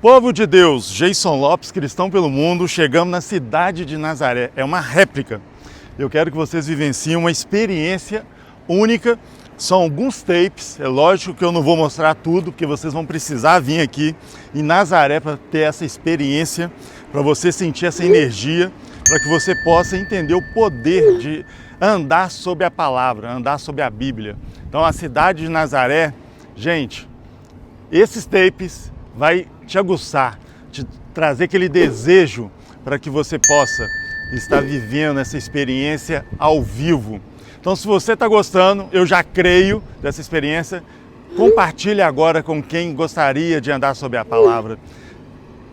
Povo de Deus, Jason Lopes, Cristão pelo Mundo, chegamos na cidade de Nazaré. É uma réplica. Eu quero que vocês vivenciem uma experiência única. São alguns tapes, é lógico que eu não vou mostrar tudo, porque vocês vão precisar vir aqui em Nazaré para ter essa experiência, para você sentir essa energia, para que você possa entender o poder de andar sobre a palavra, andar sobre a Bíblia. Então a cidade de Nazaré, gente, esses tapes vai te aguçar, te trazer aquele desejo para que você possa estar vivendo essa experiência ao vivo. Então, se você está gostando, eu já creio dessa experiência, compartilhe agora com quem gostaria de andar sobre a palavra.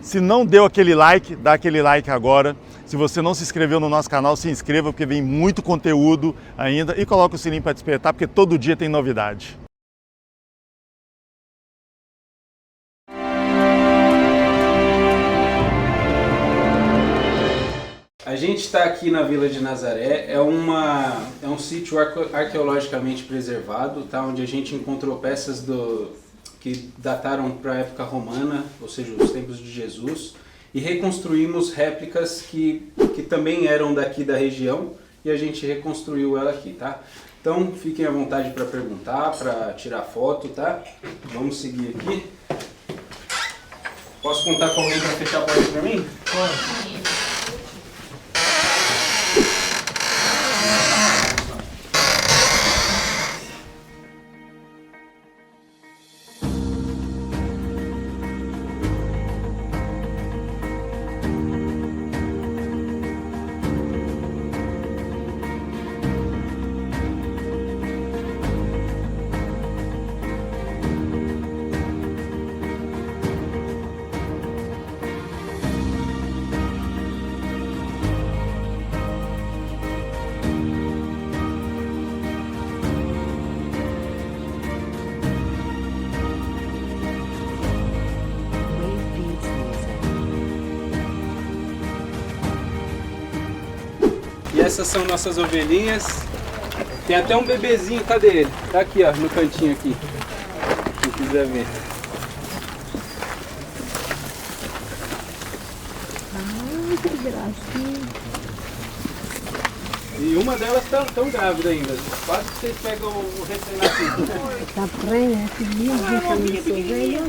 Se não deu aquele like, dá aquele like agora. Se você não se inscreveu no nosso canal, se inscreva, porque vem muito conteúdo ainda. E coloca o sininho para despertar, porque todo dia tem novidade. A gente está aqui na Vila de Nazaré, é um sítio arqueologicamente preservado, tá? Onde a gente encontrou peças que dataram para a época romana, ou seja, os tempos de Jesus, e reconstruímos réplicas que também eram daqui da região, e a gente reconstruiu ela aqui, tá? Então fiquem à vontade para perguntar, para tirar foto, tá? Vamos seguir aqui. Posso contar com alguém para fechar a porta para mim? Pode. E essas são nossas ovelhinhas. Tem até um bebezinho, cadê ele? Tá aqui, ó, no cantinho aqui. Quem quiser ver. Ai, que gracinha. E uma delas tá tão grávida ainda. Quase que vocês pegam o recém-nascido. Tá prenha, que lindo, que ovelha.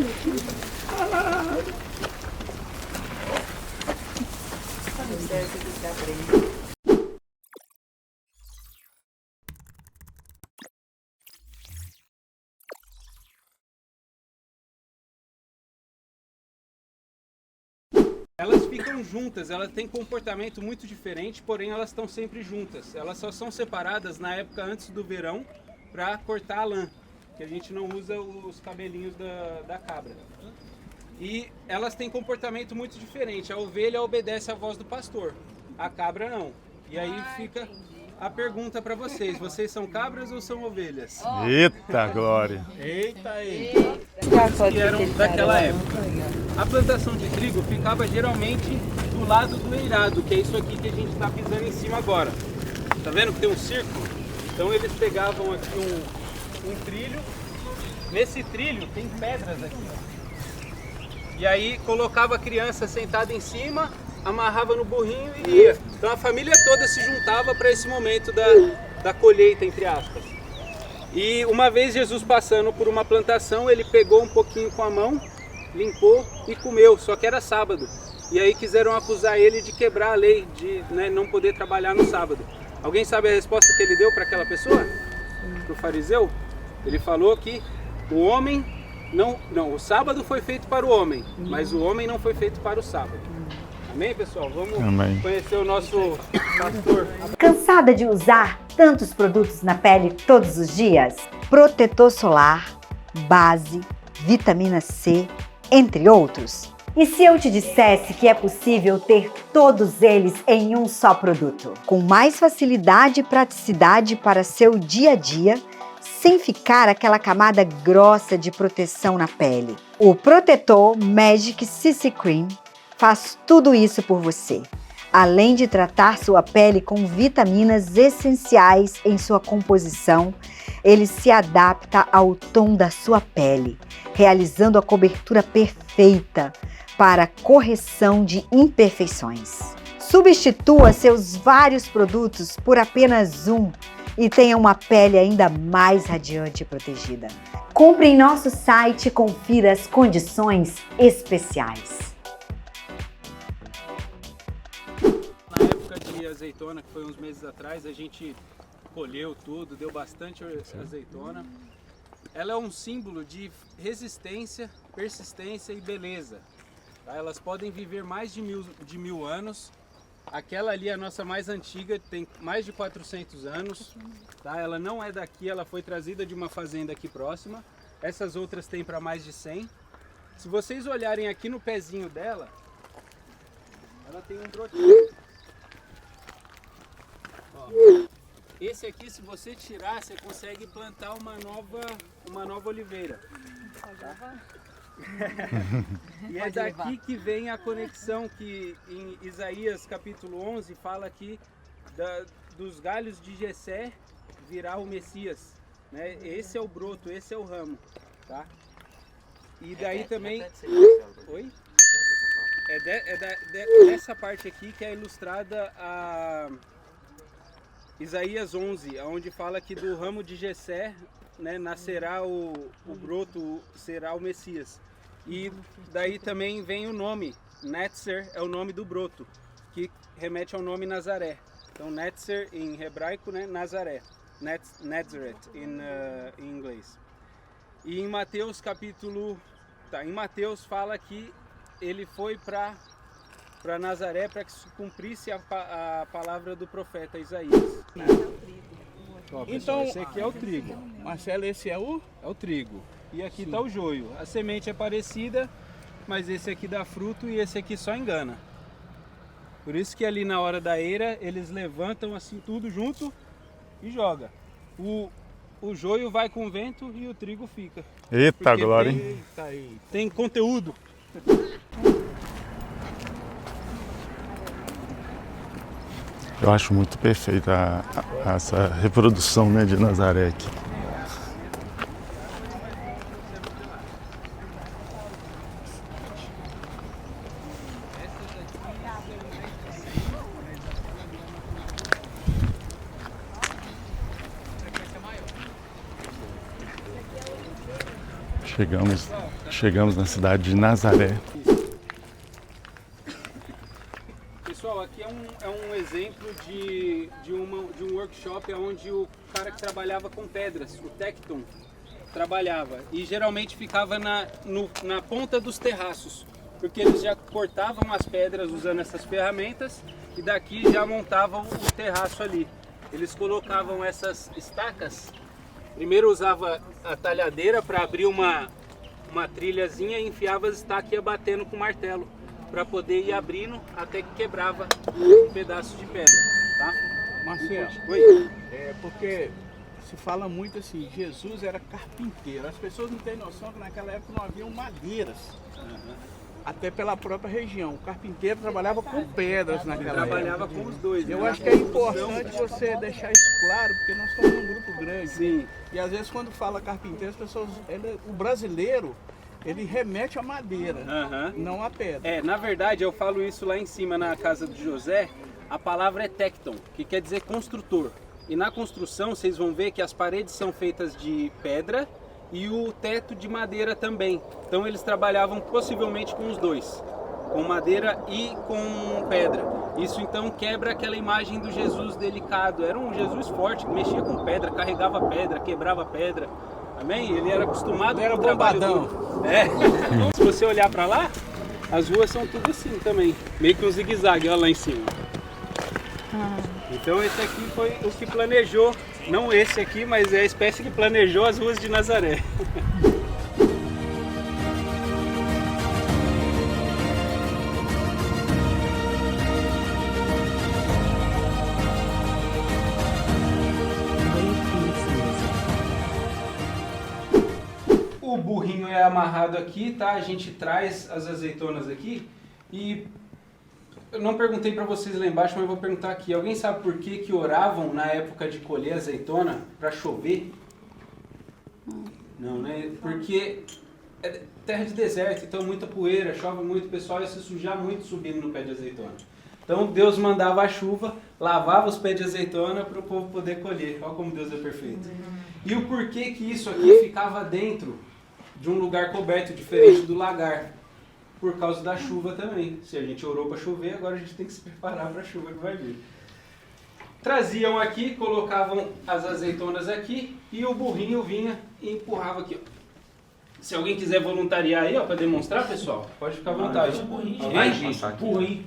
Elas ficam juntas, elas têm comportamento muito diferente, porém elas estão sempre juntas. Elas só são separadas na época antes do verão para cortar a lã, que a gente não usa os cabelinhos da cabra. E elas têm comportamento muito diferente. A ovelha obedece à voz do pastor, a cabra não. E aí fica a pergunta para vocês: vocês são cabras ou são ovelhas? Eita glória! Eita aí! Que eram daquela época. A plantação de trigo ficava geralmente do lado do eirado, que é isso aqui que a gente está pisando em cima agora. Tá vendo que tem um círculo? Então eles pegavam aqui um trilho. Nesse trilho tem pedras aqui, ó. E aí colocava a criança sentada em cima, amarrava no burrinho e ia. Então a família toda se juntava para esse momento da colheita, entre aspas. E uma vez Jesus passando por uma plantação, ele pegou um pouquinho com a mão, limpou e comeu, só que era sábado. E aí quiseram acusar ele de quebrar a lei, de não poder trabalhar no sábado. Alguém sabe a resposta que ele deu para aquela pessoa? Para o fariseu? Ele falou que o homem o sábado foi feito para o homem, mas o homem não foi feito para o sábado. Amém, pessoal? Vamos conhecer o nosso pastor. Cansada de usar tantos produtos na pele todos os dias? Protetor solar, base, vitamina C, entre outros. E se eu te dissesse que é possível ter todos eles em um só produto? Com mais facilidade e praticidade para seu dia a dia, sem ficar aquela camada grossa de proteção na pele. O Protetor Magic CC Cream faz tudo isso por você. Além de tratar sua pele com vitaminas essenciais em sua composição, ele se adapta ao tom da sua pele, realizando a cobertura perfeita para correção de imperfeições. Substitua seus vários produtos por apenas um e tenha uma pele ainda mais radiante e protegida. Compre em nosso site e confira as condições especiais. Na época de azeitona, que foi uns meses atrás, a gente colheu tudo, deu bastante azeitona. Ela é um símbolo de resistência, persistência e beleza. Tá? Elas podem viver mais de mil anos. Aquela ali é a nossa mais antiga, tem mais de 400 anos. Tá? Ela não é daqui, ela foi trazida de uma fazenda aqui próxima. Essas outras têm para mais de 100. Se vocês olharem aqui no pezinho dela, ela tem um brotinho. Ó. Esse aqui, se você tirar, você consegue plantar uma nova oliveira. Tá? E é daqui que vem a conexão que em Isaías capítulo 11 fala aqui dos galhos de Jessé virá o Messias, né? Esse é o broto, esse é o ramo, tá? E daí também... Oi? Dessa parte aqui que é ilustrada a Isaías 11, onde fala que do ramo de Jessé, né, nascerá o broto, será o Messias. E daí também vem o nome, Netzer é o nome do broto, que remete ao nome Nazaré. Então Netzer em hebraico, né, Nazaré, Nazareth em inglês. E em Mateus em Mateus fala que ele foi para Nazaré para que se cumprisse a palavra do profeta Isaías. Ó, pessoal, então, esse aqui é o trigo. Marcelo, esse é o? É o trigo. E aqui está o joio. A semente é parecida, mas esse aqui dá fruto e esse aqui só engana. Por isso que ali na hora da eira, eles levantam assim tudo junto e joga. O joio vai com o vento e o trigo fica. Eita, glória, hein? Tem conteúdo. Eu acho muito perfeita essa reprodução, né, de Nazaré aqui. Chegamos na cidade de Nazaré. Pessoal, aqui é um exemplo de um workshop onde o cara que trabalhava com pedras, o Tecton, trabalhava. E geralmente ficava na ponta dos terraços, porque eles já cortavam as pedras usando essas ferramentas e daqui já montavam o terraço ali. Eles colocavam essas estacas, primeiro usava a talhadeira para abrir uma trilhazinha e enfiava as estacas e ia batendo com o martelo, para poder ir abrindo até que quebrava um pedaço de pedra, tá? Marcelo, oi? Porque se fala muito assim, Jesus era carpinteiro. As pessoas não têm noção que naquela época não haviam madeiras, até pela própria região. O carpinteiro trabalhava com pedras naquela época. Trabalhava com os dois. Eu acho que é importante você deixar isso claro, porque nós somos um grupo grande. Sim. E às vezes quando fala carpinteiro, as pessoas, o brasileiro, ele remete à madeira, não à pedra. Na verdade, eu falo isso lá em cima na casa de José, a palavra é tecton, que quer dizer construtor. E na construção, vocês vão ver que as paredes são feitas de pedra e o teto de madeira também. Então eles trabalhavam possivelmente com os dois, com madeira e com pedra. Isso então quebra aquela imagem do Jesus delicado. Era um Jesus forte, que mexia com pedra, carregava pedra, quebrava pedra. Amém? Ele era acostumado com o trabalho duro. Se você olhar para lá, as ruas são tudo assim também, meio que um zigue-zague, olha lá em cima. Então esse aqui foi o que planejou, não esse aqui, mas é a espécie que planejou as ruas de Nazaré. O burrinho é amarrado aqui, tá? A gente traz as azeitonas aqui e eu não perguntei para vocês lá embaixo, mas eu vou perguntar aqui. Alguém sabe por que oravam na época de colher azeitona para chover? Não, né? Porque terra de deserto, então muita poeira, chove muito, o pessoal ia se sujar muito subindo no pé de azeitona. Então Deus mandava a chuva, lavava os pés de azeitona para o povo poder colher. Olha como Deus é perfeito. E o porquê que isso aqui ficava dentro de um lugar coberto, diferente do lagar? Por causa da chuva também. Se a gente orou para chover, agora a gente tem que se preparar para a chuva que vai vir. Traziam aqui, colocavam as azeitonas aqui e o burrinho vinha e empurrava aqui, ó. Se alguém quiser voluntariar aí, ó, para demonstrar, pessoal, pode ficar à vontade. Vai, gente, burrinho.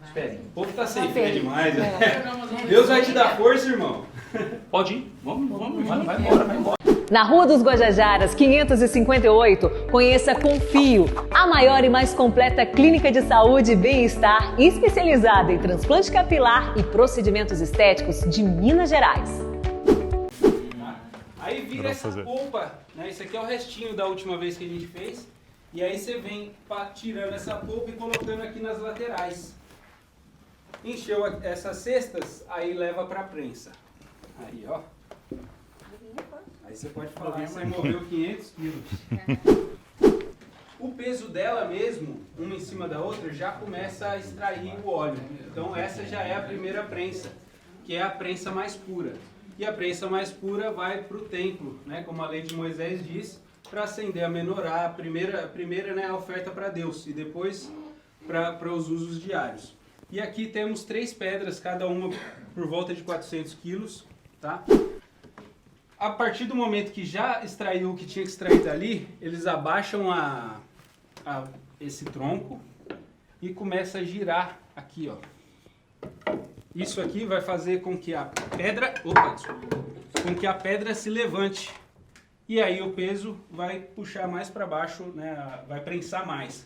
Espere, o povo tá sem fé demais. Deus vai te dar força, irmão. Pode ir, vamos, vai embora. Na Rua dos Guajajaras, 558, conheça Confio, a maior e mais completa clínica de saúde e bem-estar especializada em transplante capilar e procedimentos estéticos de Minas Gerais. Aí vira essa polpa, né? Isso aqui é o restinho da última vez que a gente fez. E aí você vem tirando essa polpa e colocando aqui nas laterais. Encheu essas cestas, aí leva para prensa. Aí, ó. Aí você pode falar que você morreu 500 quilos. O peso dela mesmo, uma em cima da outra, já começa a extrair o óleo. Então essa já é a primeira prensa, que é a prensa mais pura. E a prensa mais pura vai para o templo, né, como a lei de Moisés diz, para acender a menorá, a primeira né, a oferta para Deus, e depois para os usos diários. E aqui temos 3 pedras, cada uma por volta de 400 quilos, tá? A partir do momento que já extraiu o que tinha que extrair dali, eles abaixam esse tronco e começa a girar aqui, ó. Isso aqui vai fazer com que a pedra, com que a pedra se levante. E aí o peso vai puxar mais para baixo, né, vai prensar mais.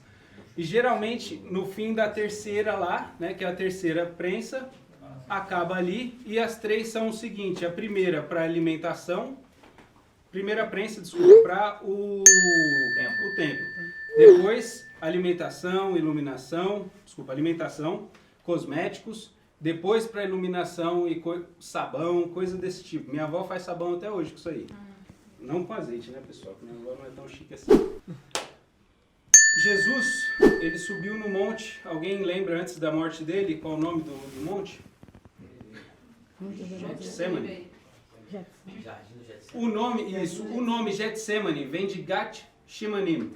E geralmente no fim da terceira lá, né, que é a terceira prensa, acaba ali, e as 3 são o seguinte: a primeira para alimentação, primeira prensa, desculpa, para o templo. Depois alimentação, iluminação, alimentação, cosméticos, depois para iluminação e sabão, coisa desse tipo. Minha avó faz sabão até hoje com isso aí. Não com azeite, né, pessoal? Porque minha avó não é tão chique assim. Jesus, ele subiu no monte. Alguém lembra antes da morte dele qual o nome do monte? Getsemane. O nome Getsemane vem de Gat Shimanim,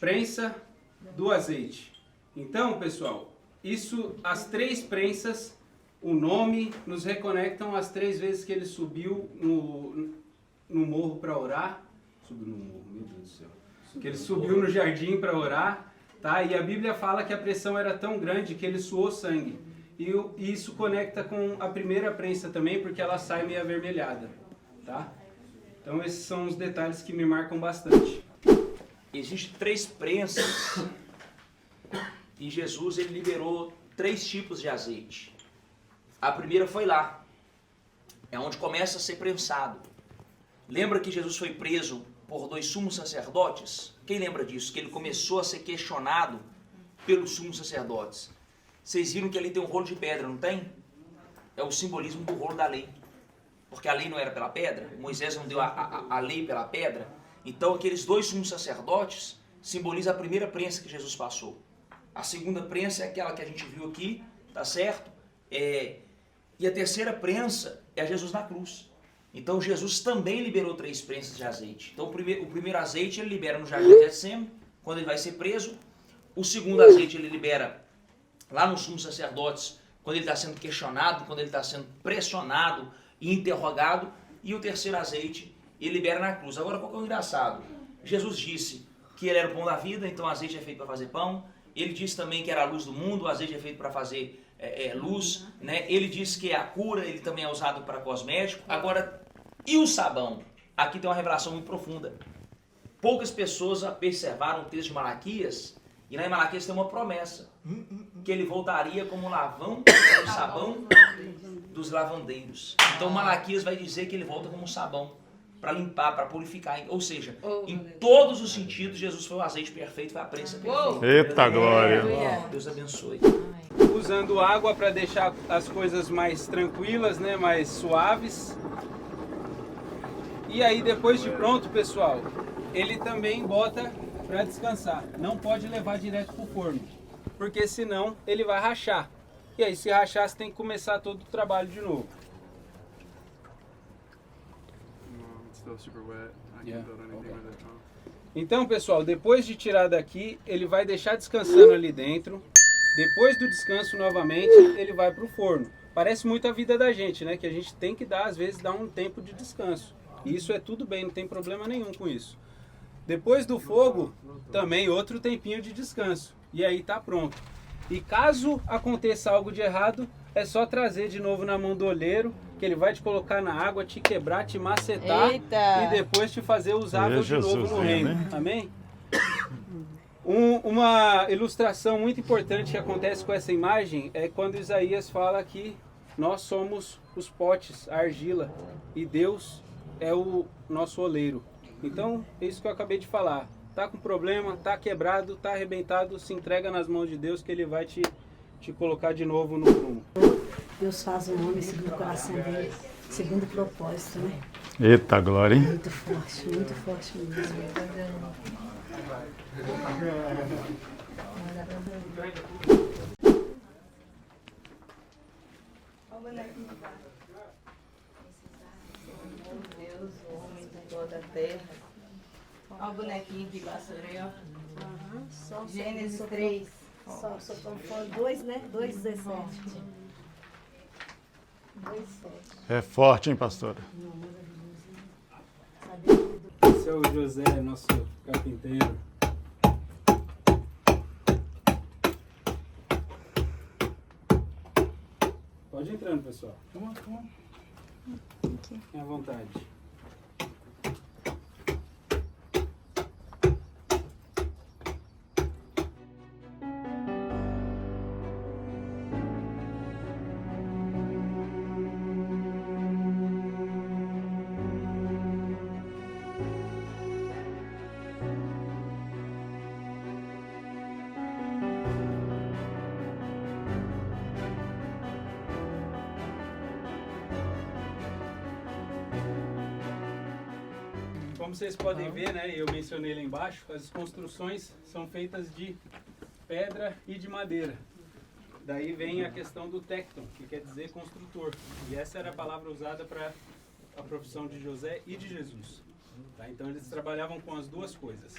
prensa do azeite. Então, pessoal, as 3 prensas, o nome, nos reconectam às 3 vezes que ele subiu no morro para orar. Subiu no morro, meu Deus do céu. Que ele subiu no jardim para orar, tá? E a Bíblia fala que a pressão era tão grande que ele suou sangue. E isso conecta com a primeira prensa também, porque ela sai meio avermelhada, tá? Então esses são os detalhes que me marcam bastante. Existem 3 prensas e Jesus ele liberou 3 tipos de azeite. A primeira foi lá, é onde começa a ser prensado. Lembra que Jesus foi preso por 2 sumos sacerdotes? Quem lembra disso? Que ele começou a ser questionado pelos sumos sacerdotes. Vocês viram que ali tem um rolo de pedra, não tem? É o simbolismo do rolo da lei. Porque a lei não era pela pedra, Moisés não deu a lei pela pedra. Então aqueles 2 sumos sacerdotes simbolizam a primeira prensa que Jesus passou. A segunda prensa é aquela que a gente viu aqui, tá certo? E a terceira prensa é Jesus na cruz. Então Jesus também liberou 3 prensas de azeite. Então o primeiro azeite ele libera no jardim de Getsemane, quando ele vai ser preso. O segundo azeite ele libera lá nos sumos sacerdotes, quando ele está sendo questionado, quando ele está sendo pressionado e interrogado. E o terceiro azeite ele libera na cruz. Agora, qual que é o engraçado? Jesus disse que ele era o pão da vida, então o azeite é feito para fazer pão. Ele disse também que era a luz do mundo, o azeite é feito para fazer luz. Né? Ele disse que a cura ele também é usado para cosmético. Agora, e o sabão? Aqui tem uma revelação muito profunda. Poucas pessoas observaram o texto de Malaquias, e lá em Malaquias tem uma promessa, que ele voltaria como o sabão dos lavandeiros. Então Malaquias vai dizer que ele volta como um sabão, para limpar, para purificar. Ou seja, em todos os sentidos, Jesus foi o azeite perfeito, foi a prensa perfeita. Eita glória! Deus abençoe. Usando água para deixar as coisas mais tranquilas, né, mais suaves. E aí depois de pronto, pessoal, ele também bota para descansar. Não pode levar direto pro forno, porque senão ele vai rachar. E aí se rachar, você tem que começar todo o trabalho de novo. Então, pessoal, depois de tirar daqui, ele vai deixar descansando ali dentro. Depois do descanso, novamente, ele vai para o forno. Parece muito a vida da gente, né? Que a gente tem que dar, às vezes, dar um tempo de descanso. E isso é tudo bem, não tem problema nenhum com isso. Depois do fogo, também outro tempinho de descanso. E aí tá pronto. E caso aconteça algo de errado, é só trazer de novo na mão do olheiro, que ele vai te colocar na água, te quebrar, te macetar. Eita. E depois te fazer usável de Jesus, novo no né? reino. Amém? Uma ilustração muito importante que acontece com essa imagem é quando Isaías fala que nós somos os potes, a argila, e Deus é o nosso oleiro. Então, é isso que eu acabei de falar. Tá com problema, tá quebrado, tá arrebentado, se entrega nas mãos de Deus que Ele vai te colocar de novo no prumo. Deus faz o homem segundo o coração dele, segundo o propósito, né? Eita glória, hein? Muito forte mesmo. Deus, o homem de toda a terra. Olha o bonequinho de vassoura, ó. Gênesis 3. Só foram 2, né? 2,17. 2,7. É forte, hein, pastora? Esse é o José, nosso carpinteiro. Pode ir entrando, pessoal. Fiquem à vontade. Como vocês podem ver, né, eu mencionei lá embaixo, as construções são feitas de pedra e de madeira. Daí vem a questão do tecton, que quer dizer construtor. E essa era a palavra usada para a profissão de José e de Jesus. Tá? Então eles trabalhavam com as duas coisas.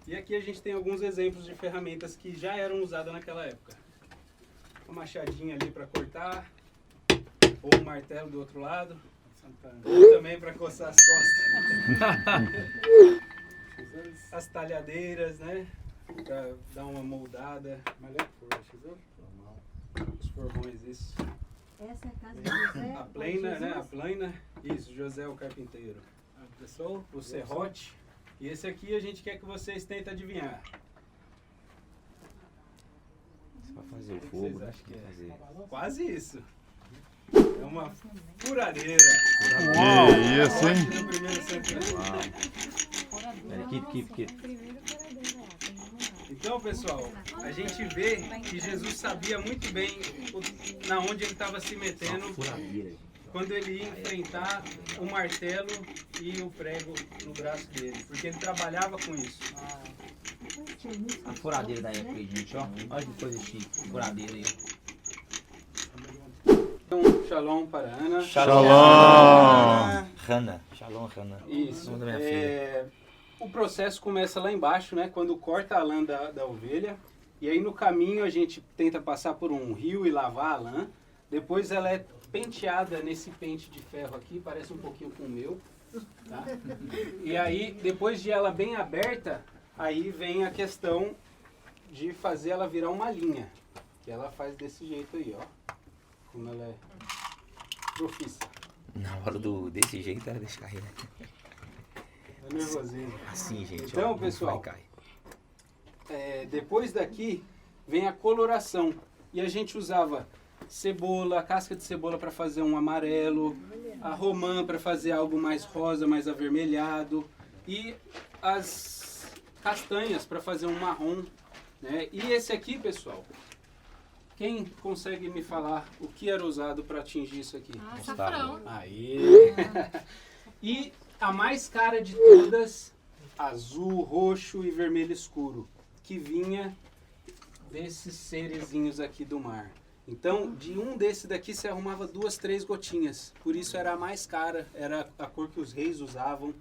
E aqui a gente tem alguns exemplos de ferramentas que já eram usadas naquela época. Uma machadinha ali para cortar, ou um martelo do outro lado. Ou também para coçar as costas. As talhadeiras, né? Para dar uma moldada. Os formões, isso. Essa é a casa de José. A plena, né? A plana. Isso, José o carpinteiro. O serrote. E esse aqui a gente quer que vocês tentem adivinhar. Pra fazer o O que fogo, vocês né? acham que é? Fazer. Quase isso. É uma furadeira. Que isso, hein? No primeiro centro. Pera, aqui. Então, pessoal, a gente vê que Jesus sabia muito bem na onde ele estava se metendo Furadeira, gente. quando ele ia enfrentar o martelo e o prego no braço dele, porque ele trabalhava com isso. A furadeira da época aí, gente, ó. Olha que coisa chique. Furadeira aí. Então, shalom para a Ana. Shalom! Hannah. Shalom, Hannah. Isso. O nome da minha filha. O processo começa lá embaixo, né? Quando corta a lã da ovelha. E aí no caminho a gente tenta passar por um rio e lavar a lã. Depois ela é penteada nesse pente de ferro aqui, parece um pouquinho com o meu. Tá? E aí, depois de ela bem aberta, aí vem a questão de fazer ela virar uma linha. Que ela faz desse jeito aí, ó. Como ela é profissa. Na hora desse jeito, ela deixa cair, né? É nervosismo. Assim, gente, Então, ó. pessoal, Vai cair. Depois daqui vem a coloração. E a gente usava cebola, casca de cebola para fazer um amarelo, a romã para fazer algo mais rosa, mais avermelhado, e as castanhas para fazer um marrom, né? E esse aqui, pessoal, quem consegue me falar o que era usado para atingir isso aqui? Açafrão. Aí. E a mais cara de todas, azul, roxo e vermelho escuro, que vinha desses serezinhos aqui do mar. Então, de um desse daqui você arrumava 2, 3 gotinhas. Por isso era a mais cara, era a cor que os reis usavam.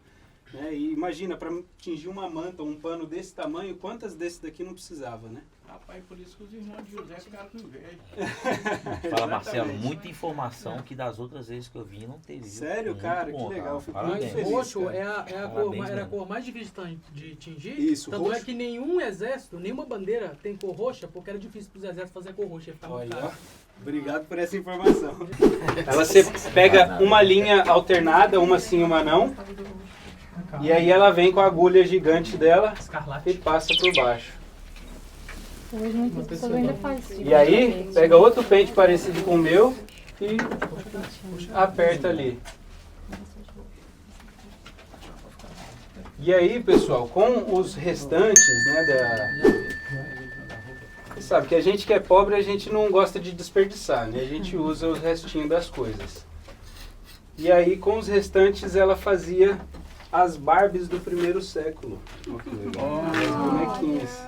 Né? E imagina, para tingir uma manta, um pano desse tamanho, quantas desse daqui não precisava, né? Rapaz, por isso que os irmãos de José ficaram com inveja. Fala, Marcelo, muita informação que das outras vezes que eu vim não teve. Viu? Sério, Muito cara? bom, Que legal. Fico Parabéns. muito feliz, Roxo cara. era a cor mais difícil de tingir. Isso, Tanto roxo. é que nenhum exército, nenhuma bandeira tem cor roxa, porque era difícil para os exércitos fazer cor roxa. Ia ficar muito Olha, caro. obrigado por essa informação. Ela você pega uma linha alternada, uma sim, uma não. E aí ela vem com a agulha gigante dela e passa por baixo. Hoje muitas pessoas ainda fazem. E aí, pega outro pente parecido com o meu e aperta ali. E aí, pessoal, com os restantes, né, Você sabe que a gente que é pobre, a gente não gosta de desperdiçar, né? A gente usa os restinhos das coisas. E aí, com os restantes, ela fazia as Barbies do primeiro século. Olha que legal. As bonequinhas.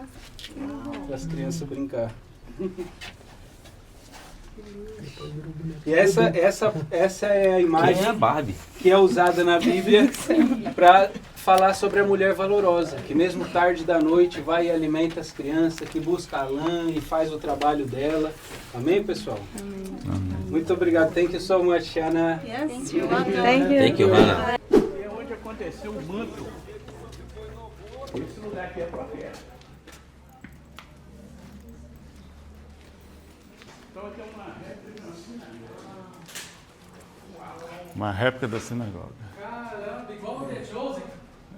Para as crianças brincar. E essa é a imagem Quem é a Barbie? que é usada na Bíblia para falar sobre a mulher valorosa, que mesmo tarde da noite vai e alimenta as crianças, que busca a lã e faz o trabalho dela. Amém, pessoal? Amém. Muito obrigado. Thank you so much, Ana. Thank you. Thank you, Hannah. É onde aconteceu o manto. Esse lugar aqui é profeta. Então aqui é uma réplica da sinagoga. Uma réplica da sinagoga. Caramba, igual o The Chosen.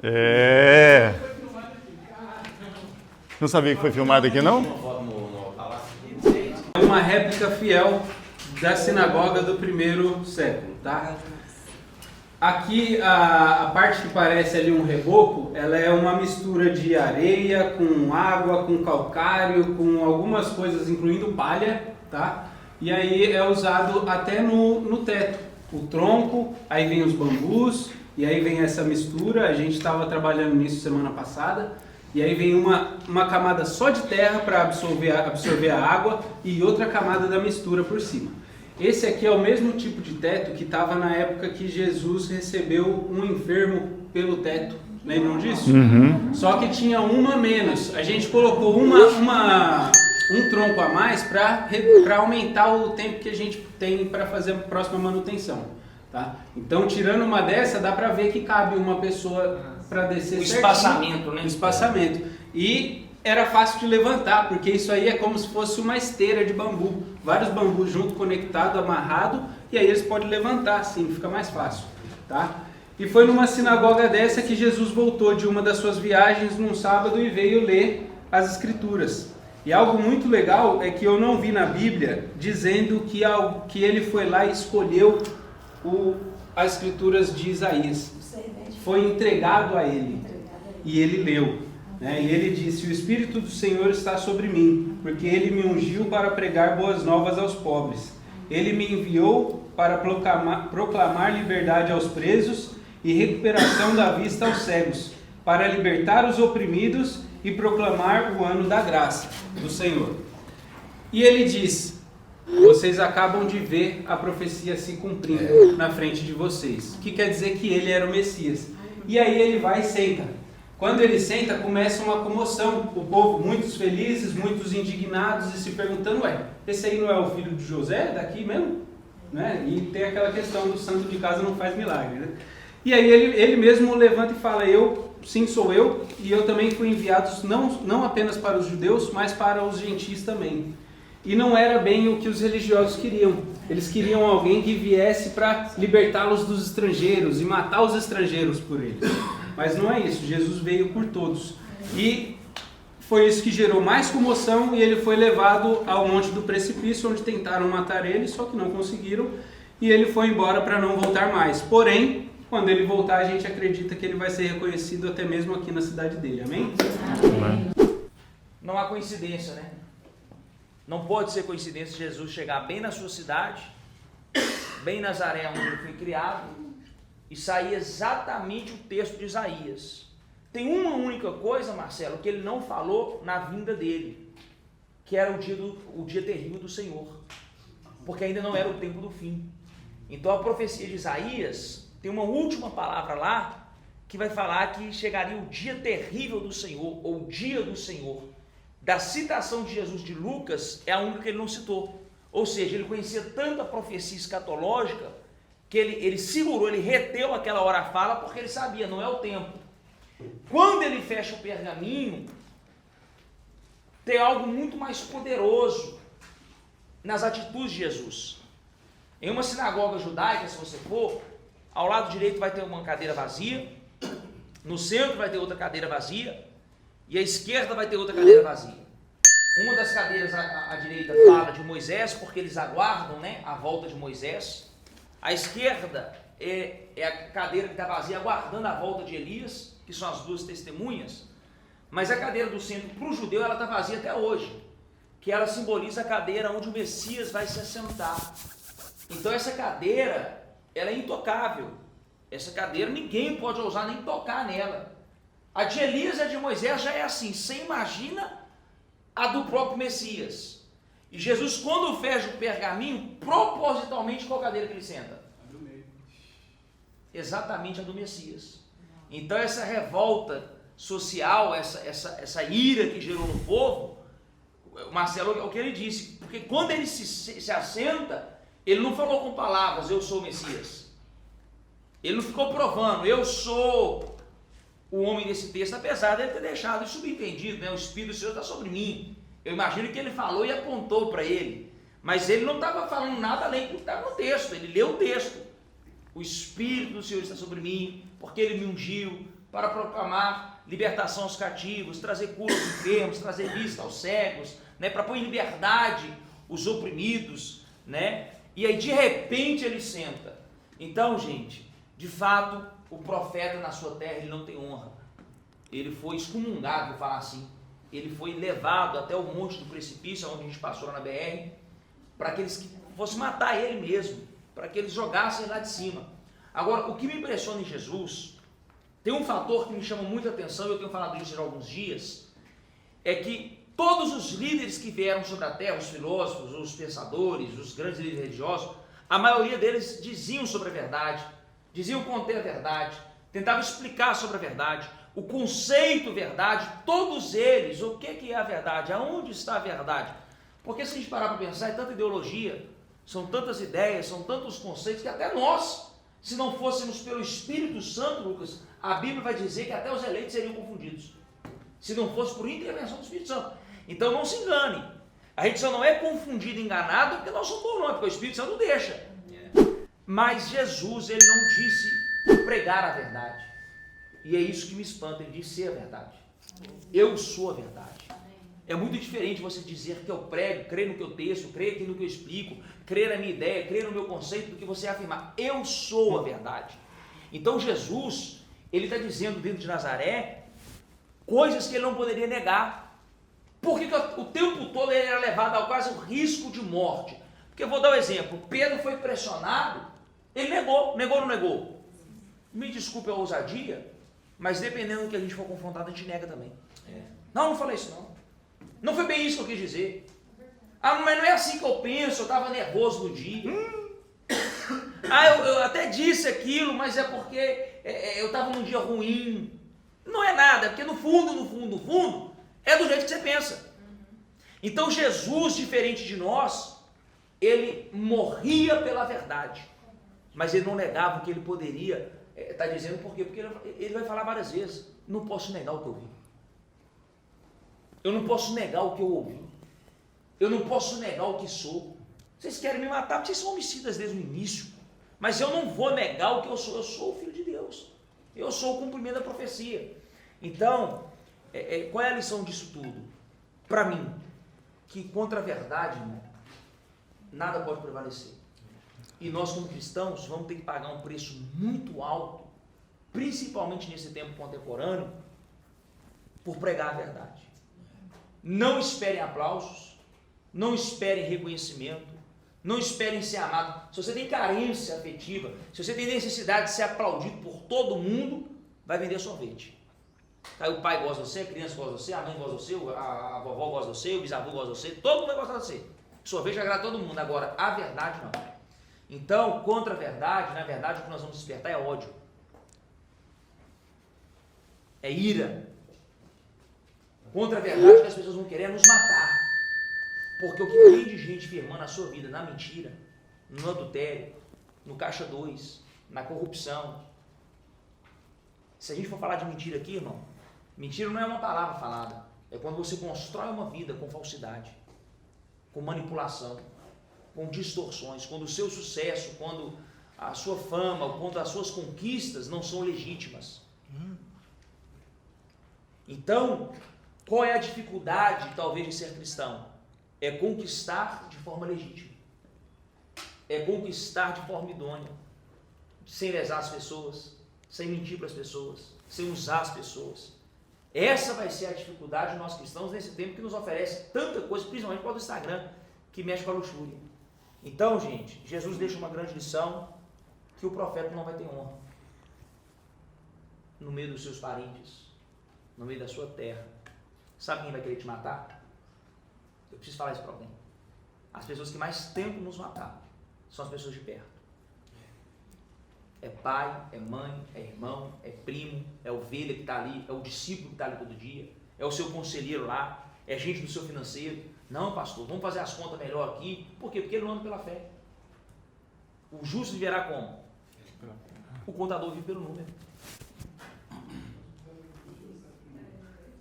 É. Não sabia que foi filmado aqui, não? É uma réplica fiel da sinagoga do primeiro século, tá? Aqui a parte que parece ali um reboco, ela é uma mistura de areia com água, com calcário, com algumas coisas, incluindo palha, tá? E aí é usado até no teto. O tronco, aí vem os bambus, e aí vem essa mistura. A gente estava trabalhando nisso semana passada. E aí vem uma camada só de terra para absorver a água e outra camada da mistura por cima. Esse aqui é o mesmo tipo de teto que estava na época que Jesus recebeu um enfermo pelo teto. Lembram disso? Uhum. Só que tinha uma menos. A gente colocou um tronco a mais para aumentar o tempo que a gente tem para fazer a próxima manutenção. Tá? Então, tirando uma dessa, dá para ver que cabe uma pessoa para descer certinho. Espaçamento, né? Espaçamento. E era fácil de levantar, porque isso aí é como se fosse uma esteira de bambu. Vários bambus junto, conectado, amarrado, e aí eles podem levantar assim, fica mais fácil. Tá? E foi numa sinagoga dessa que Jesus voltou de uma das suas viagens num sábado e veio ler as Escrituras. E algo muito legal é que eu não vi na Bíblia dizendo que ele foi lá e escolheu as Escrituras de Isaías. Foi entregado a ele e ele leu. Né? E ele disse: o Espírito do Senhor está sobre mim, porque ele me ungiu para pregar boas novas aos pobres. Ele me enviou para proclamar liberdade aos presos e recuperação da vista aos cegos, para libertar os oprimidos e proclamar o ano da graça do Senhor. E ele diz: vocês acabam de ver a profecia se cumprindo na frente de vocês. Que quer dizer que ele era o Messias. E aí ele vai e senta. Quando ele senta, começa uma comoção. O povo, muitos felizes, muitos indignados e se perguntando: ué, esse aí não é o filho de José daqui mesmo? Né? E tem aquela questão do santo de casa não faz milagre. Né? E aí ele mesmo levanta e fala: sim, sou eu, e eu também fui enviado não apenas para os judeus, mas para os gentis também. E não era bem o que os religiosos queriam. Eles queriam alguém que viesse para libertá-los dos estrangeiros e matar os estrangeiros por eles. Mas não é isso, Jesus veio por todos. E foi isso que gerou mais comoção, e ele foi levado ao Monte do Precipício, onde tentaram matar ele, só que não conseguiram, e ele foi embora para não voltar mais. Porém, quando ele voltar, a gente acredita que ele vai ser reconhecido até mesmo aqui na cidade dele. Amém? Não há coincidência, né? Não pode ser coincidência Jesus chegar bem na sua cidade, bem Nazaré, onde ele foi criado, e sair exatamente o texto de Isaías. Tem uma única coisa, Marcelo, que ele não falou na vinda dele, que era o dia terrível do Senhor, porque ainda não era o tempo do fim. Então a profecia de Isaías tem uma última palavra lá, que vai falar que chegaria o dia terrível do Senhor, ou o dia do Senhor. Da citação de Jesus de Lucas, é a única que ele não citou. Ou seja, ele conhecia tanta profecia escatológica, que ele segurou, ele reteu aquela hora a fala, porque ele sabia, não é o tempo. Quando ele fecha o pergaminho, tem algo muito mais poderoso nas atitudes de Jesus. Em uma sinagoga judaica, se você for, ao lado direito vai ter uma cadeira vazia, no centro vai ter outra cadeira vazia, e à esquerda vai ter outra cadeira vazia. Uma das cadeiras à direita fala de Moisés, porque eles aguardam, né, a volta de Moisés. À esquerda é a cadeira que está vazia, aguardando a volta de Elias, que são as duas testemunhas. Mas a cadeira do centro, para o judeu, ela está vazia até hoje, que ela simboliza a cadeira onde o Messias vai se assentar. Então essa cadeira, ela é intocável. Essa cadeira ninguém pode ousar nem tocar nela. A de Elias e a de Moisés já é assim. Você imagina a do próprio Messias. E Jesus, quando fecha o pergaminho, propositalmente, qual cadeira que ele senta? A do meio. Exatamente a do Messias. Então essa revolta social, essa ira que gerou no povo, Marcelo, é o que ele disse, porque quando ele se assenta, ele não falou com palavras, eu sou o Messias. Ele não ficou provando, eu sou o homem desse texto, apesar de ele ter deixado isso subentendido, né? O Espírito do Senhor está sobre mim. Eu imagino que ele falou e apontou para ele, mas ele não estava falando nada além do que estava no texto, ele leu o texto. O Espírito do Senhor está sobre mim, porque ele me ungiu para proclamar libertação aos cativos, trazer cura aos enfermos, trazer vista aos cegos, né? Para pôr em liberdade os oprimidos, né? E aí de repente ele senta. Então, gente, de fato, o profeta na sua terra, ele não tem honra. Ele foi excomungado, vou falar assim. Ele foi levado até o monte do precipício, onde a gente passou lá na BR, para que eles fossem matar ele mesmo, para que eles jogassem lá de cima. Agora, o que me impressiona em Jesus, tem um fator que me chama muita atenção, eu tenho falado isso há alguns dias, é que todos os líderes que vieram sobre a terra, os filósofos, os pensadores, os grandes líderes religiosos, a maioria deles diziam sobre a verdade, diziam conter a verdade, tentavam explicar sobre a verdade, o conceito verdade, todos eles, o que é a verdade, aonde está a verdade? Porque se a gente parar para pensar, é tanta ideologia, são tantas ideias, são tantos conceitos, que até nós, se não fôssemos pelo Espírito Santo, Lucas, a Bíblia vai dizer que até os eleitos seriam confundidos, se não fosse por intervenção do Espírito Santo. Então não se engane, a gente só não é confundido, enganado, porque nós somos bons, não, porque o Espírito Santo não deixa. Mas Jesus, ele não disse pregar a verdade. E é isso que me espanta, ele disse ser a verdade. Eu sou a verdade. É muito diferente você dizer que eu prego, crer no que eu texto, crer no que eu explico, crer na minha ideia, crer no meu conceito, do que você afirmar. Eu sou a verdade. Então Jesus, ele está dizendo dentro de Nazaré coisas que ele não poderia negar. Porque o tempo todo ele era levado ao quase o risco de morte. Porque eu vou dar um exemplo. Pedro foi pressionado, ele negou ou não negou? Me desculpe a ousadia, mas dependendo do que a gente for confrontado, a gente nega também. Não falei isso não. Não foi bem isso que eu quis dizer. Ah, mas não é assim que eu penso, eu estava nervoso no dia. Eu até disse aquilo, mas é porque eu estava num dia ruim. Não é nada, porque no fundo, é do jeito que você pensa. Então Jesus, diferente de nós, ele morria pela verdade, mas ele não negava o que ele poderia estar dizendo. Por quê? Porque ele vai falar várias vezes, não posso negar o que eu vi. Eu não posso negar o que eu ouvi. Eu não posso negar o que sou. Vocês querem me matar porque vocês são homicidas desde o início, mas eu não vou negar o que eu sou. Eu sou o Filho de Deus. Eu sou o cumprimento da profecia. Então, qual é a lição disso tudo? Para mim, que contra a verdade, irmão, nada pode prevalecer. E nós, como cristãos, vamos ter que pagar um preço muito alto, principalmente nesse tempo contemporâneo, por pregar a verdade. Não esperem aplausos, não esperem reconhecimento, não esperem ser amados. Se você tem carência afetiva, se você tem necessidade de ser aplaudido por todo mundo, vai vender sorvete. Aí o pai gosta de você, a criança gosta de você, a mãe gosta de você, a vovó gosta de você, o bisavô gosta de você, todo mundo gosta de você. Sorvete agrada todo mundo, agora a verdade não. Então, contra a verdade, na verdade o que nós vamos despertar é ódio. É ira. Contra a verdade que as pessoas vão querer é nos matar. Porque o que tem de gente firmando a sua vida na mentira, no adultério, no caixa 2, na corrupção. Se a gente for falar de mentira aqui, irmão, mentira não é uma palavra falada. É quando você constrói uma vida com falsidade, com manipulação, com distorções, quando o seu sucesso, quando a sua fama, quando as suas conquistas não são legítimas. Então, qual é a dificuldade, talvez, de ser cristão? É conquistar de forma legítima. É conquistar de forma idônea. Sem lesar as pessoas, sem mentir para as pessoas, sem usar as pessoas. Essa vai ser a dificuldade de nós cristãos nesse tempo que nos oferece tanta coisa, principalmente por causa do Instagram, que mexe com a luxúria. Então, gente, Jesus deixa uma grande lição, que o profeta não vai ter honra no meio dos seus parentes, no meio da sua terra. Sabe quem vai querer te matar? Eu preciso falar isso para alguém. As pessoas que mais tentam nos matar são as pessoas de perto. É pai, é mãe, é irmão, é primo, é ovelha que está ali, é o discípulo que está ali todo dia, é o seu conselheiro lá, é gente do seu financeiro. Não, pastor, vamos fazer as contas melhor aqui. Por quê? Porque ele não anda pela fé. O justo viverá como? O contador vive pelo número.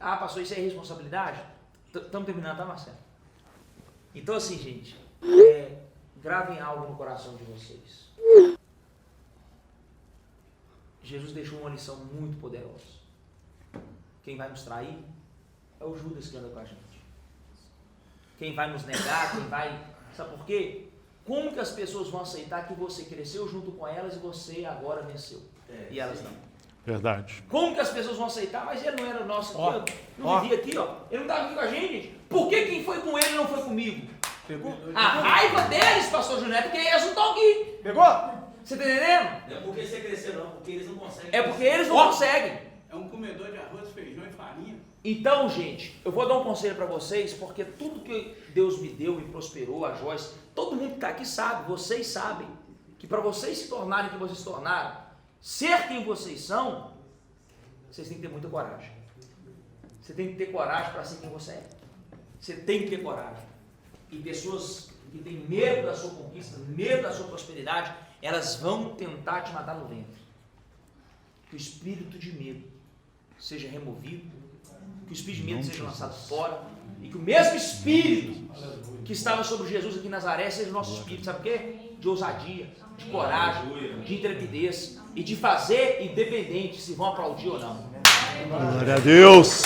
Ah, pastor, isso é irresponsabilidade? Estamos terminando, tá, Marcelo? Então, assim, gente, gravem algo no coração de vocês. Jesus deixou uma lição muito poderosa. Quem vai nos trair é o Judas que anda com a gente. Quem vai nos negar, quem vai... Sabe por quê? Como que as pessoas vão aceitar que você cresceu junto com elas e você agora venceu? E elas não. Verdade. Como que as pessoas vão aceitar? Mas ele não era nosso aqui, não vivia aqui, ó. Ele não estava aqui com a gente. Por que quem foi com ele não foi comigo? Pegou? A raiva deles, pastor Júnior, é porque eles não estão aqui. Pegou? Você tá entendendo? Não é porque você cresceu não, porque eles não conseguem. É porque eles não conseguem. É um comedor de arroz, feijão e farinha. Então, gente, eu vou dar um conselho para vocês, porque tudo que Deus me deu e prosperou, a Joyce, todo mundo que está aqui sabe, vocês sabem, que para vocês se tornarem o que vocês se tornaram, ser quem vocês são, vocês têm que ter muita coragem. Você tem que ter coragem para ser quem você é. Você tem que ter coragem. E pessoas que têm medo da sua conquista, medo da sua prosperidade, elas vão tentar te matar no ventre. Que o espírito de medo seja removido, que o espírito de medo seja lançado fora, e que o mesmo espírito que estava sobre Jesus aqui em Nazaré seja o nosso espírito, sabe o quê? De ousadia, de coragem, de intrepidez e de fazer independente se vão aplaudir ou não. Glória a Deus.